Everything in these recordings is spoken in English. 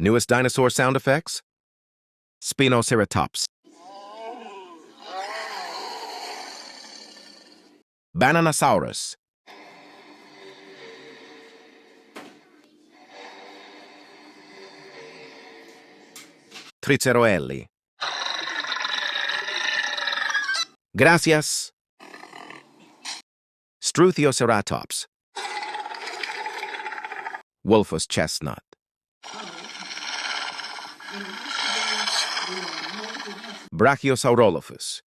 Newest dinosaur sound effects? Spinoceratops. Bananasaurus. Triceroelli. Gracias. Struthioceratops. Wolfus chestnut. Brachiosaurolophus.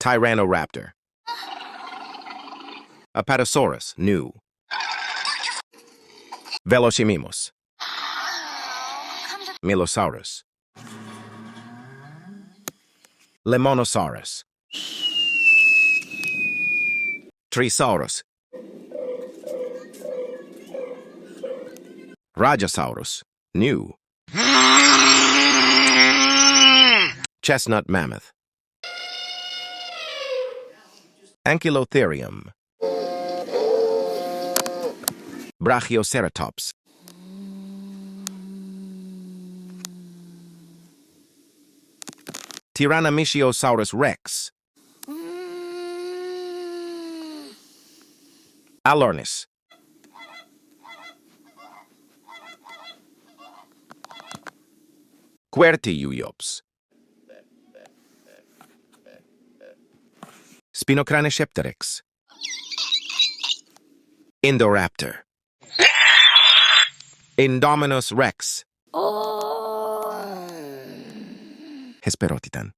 Tyrannoraptor. Apatosaurus, new. Velocimimus. Milosaurus. Lemonosaurus. Trisaurus. Rajasaurus, new. Chestnut mammoth. Ankylotherium. Brachioceratops. Tyrannomysiosaurus rex. Alornis. Quertiuiops. Spinocranichepteryx. Indoraptor. Indominus rex. Hesperotitan.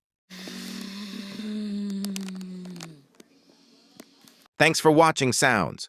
Thanks for watching Sounds.